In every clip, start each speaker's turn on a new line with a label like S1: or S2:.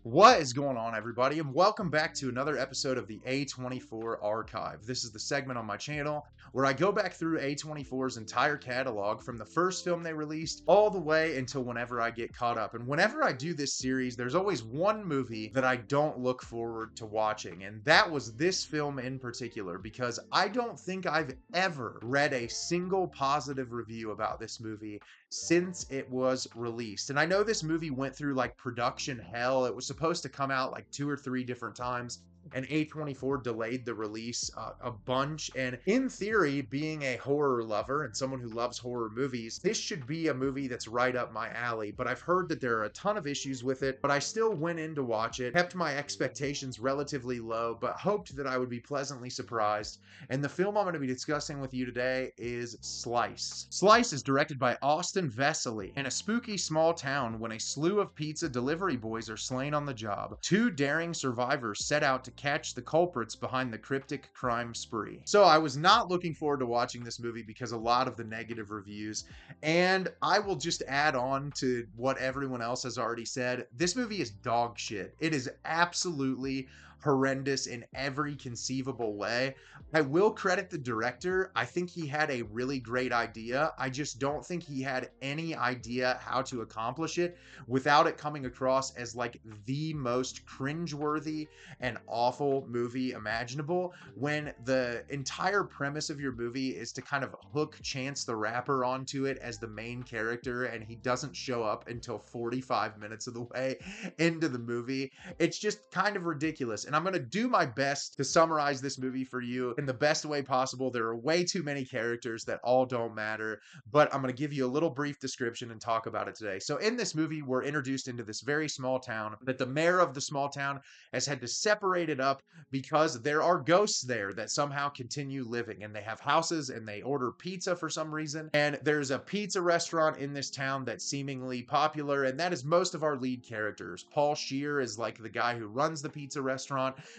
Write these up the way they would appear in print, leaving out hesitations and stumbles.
S1: What is going on, everybody, and welcome back to another episode of the A24 Archive. This is the segment on my channel where I go back through A24's entire catalog from the first film they released all the way until whenever I get caught up. And whenever I do this series, there's always one movie that I don't look forward to watching, and that was this film in particular, because I don't think I've ever read a single positive review about this movie since it was released. And I know this movie went through like production hell. It was supposed to come out like 2 or 3 different times, and A24 delayed the release a bunch. And in theory, being a horror lover and someone who loves horror movies, this should be a movie that's right up my alley. But I've heard that there are a ton of issues with it, but I still went in to watch it, kept my expectations relatively low, but hoped that I would be pleasantly surprised. And the film I'm going to be discussing with you today is Slice. Slice is directed by Austin Vesely. In a spooky small town, when a slew of pizza delivery boys are slain on the job, two daring survivors set out to catch the culprits behind the cryptic crime spree. So I was not looking forward to watching this movie because a lot of the negative reviews, and I will just add on to what everyone else has already said. This movie is dog shit. It is absolutely horrendous in every conceivable way. I will credit the director. I think he had a really great idea. I just don't think he had any idea how to accomplish it without it coming across as like the most cringeworthy and awful movie imaginable, when the entire premise of your movie is to kind of hook Chance the Rapper onto it as the main character, and he doesn't show up until 45 minutes of the way into the movie. It's just kind of ridiculous. And I'm going to do my best to summarize this movie for you in the best way possible. There are way too many characters that all don't matter, but I'm going to give you a little brief description and talk about it today. So in this movie, we're introduced into this very small town that the mayor of the small town has had to separate it up because there are ghosts there that somehow continue living, and they have houses and they order pizza for some reason. And there's a pizza restaurant in this town that's seemingly popular, and that is most of our lead characters. Paul Scheer is like the guy who runs the pizza restaurant.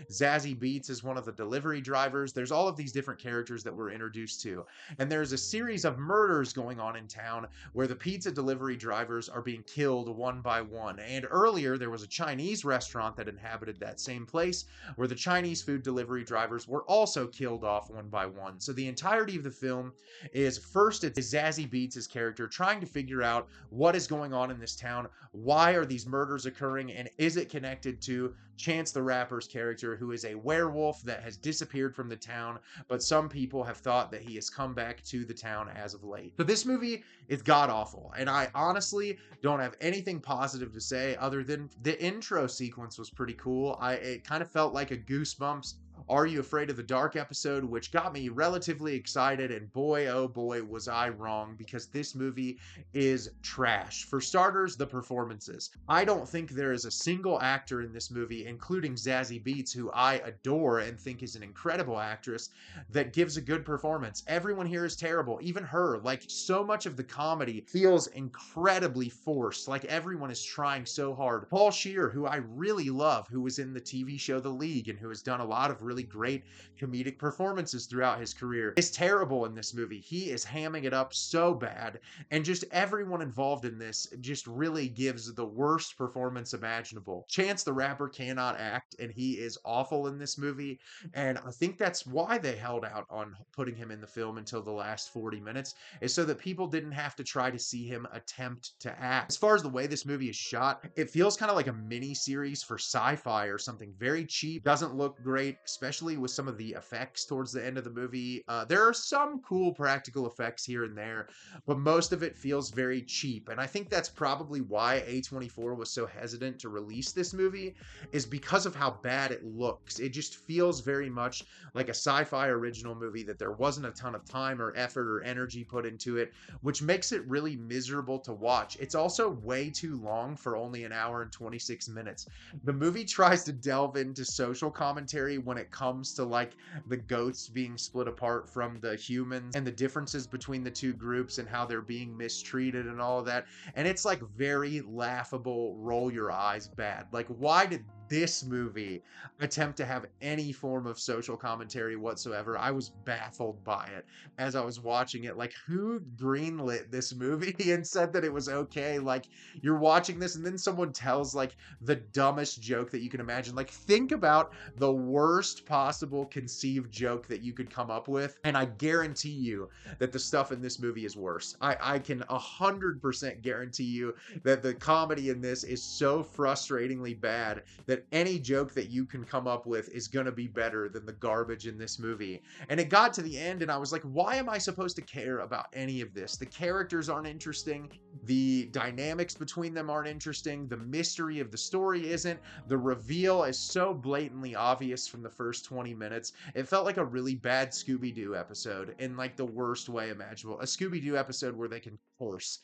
S1: Zazie Beetz is one of the delivery drivers. There's all of these different characters that we're introduced to. And there's a series of murders going on in town where the pizza delivery drivers are being killed one by one. And earlier, there was a Chinese restaurant that inhabited that same place where the Chinese food delivery drivers were also killed off one by one. So the entirety of the film is, first, it's Zazie Beetz' character trying to figure out what is going on in this town. Why are these murders occurring? And is it connected to Chance the Rapper's character, who is a werewolf that has disappeared from the town, but some people have thought that he has come back to the town as of late. So this movie is god awful, and I honestly don't have anything positive to say other than the intro sequence was pretty cool. It kind of felt like a Goosebumps Are You Afraid of the Dark episode, which got me relatively excited, and boy, oh boy, was I wrong, because this movie is trash. For starters, the performances. I don't think there is a single actor in this movie, including Zazie Beetz, who I adore and think is an incredible actress, that gives a good performance. Everyone here is terrible, even her. Like, so much of the comedy feels incredibly forced, like everyone is trying so hard. Paul Scheer, who I really love, who was in the TV show The League and who has done a lot of really great comedic performances throughout his career, is terrible in this movie. He is hamming it up so bad, and just everyone involved in this just really gives the worst performance imaginable. Chance the Rapper cannot act, and he is awful in this movie, and I think that's why they held out on putting him in the film until the last 40 minutes, is so that people didn't have to try to see him attempt to act. As far as the way this movie is shot, it feels kind of like a mini series for sci-fi or something. Very cheap, doesn't look great, especially with some of the effects towards the end of the movie. There are some cool practical effects here and there, but most of it feels very cheap. And I think that's probably why A24 was so hesitant to release this movie, is because of how bad it looks. It just feels very much like a sci-fi original movie that there wasn't a ton of time or effort or energy put into it, which makes it really miserable to watch. It's also way too long for only an hour and 26 minutes. The movie tries to delve into social commentary when it comes to like the ghosts being split apart from the humans and the differences between the two groups and how they're being mistreated and all of that. And it's like very laughable, roll your eyes bad. Like, why did this movie attempt to have any form of social commentary whatsoever. I was baffled by it as I was watching it. Like, who greenlit this movie and said that it was okay? Like, you're watching this and then someone tells like the dumbest joke that you can imagine. Like, think about the worst possible conceived joke that you could come up with, and I guarantee you that the stuff in this movie is worse. I can 100% guarantee you that the comedy in this is so frustratingly bad that any joke that you can come up with is going to be better than the garbage in this movie. And it got to the end and I was like, why am I supposed to care about any of this? The characters aren't interesting. The dynamics between them aren't interesting. The mystery of the story isn't. The reveal is so blatantly obvious from the first 20 minutes. It felt like a really bad Scooby-Doo episode in like the worst way imaginable. A Scooby-Doo episode where they can curse.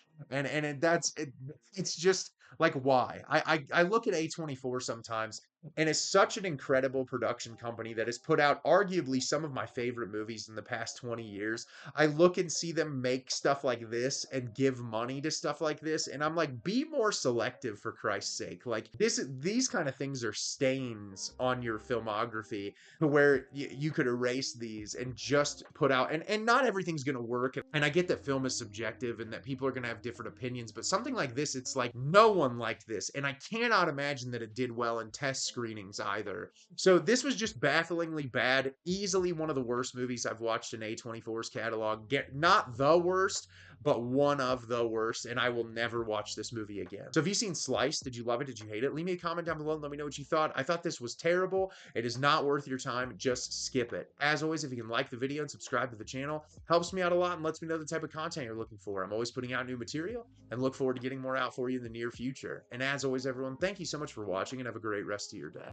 S1: It's just like, why? I look at A24 sometimes, and it's such an incredible production company that has put out arguably some of my favorite movies in the past 20 years. I look and see them make stuff like this and give money to stuff like this, and I'm like, be more selective for Christ's sake. Like, these kind of things are stains on your filmography to where you could erase these and just put out, and not everything's going to work. And I get that film is subjective and that people are going to have different opinions, but something like this, it's like no one liked this, and I cannot imagine that it did well in test screenings either. So this was just bafflingly bad, easily one of the worst movies I've watched in A24's catalog. Not the worst, but one of the worst, and I will never watch this movie again. So have you seen Slice? Did you love it? Did you hate it? Leave me a comment down below and let me know what you thought. I thought this was terrible. It is not worth your time. Just skip it. As always, if you can like the video and subscribe to the channel, helps me out a lot and lets me know the type of content you're looking for. I'm always putting out new material and look forward to getting more out for you in the near future. And as always, everyone, thank you so much for watching and have a great rest of your day.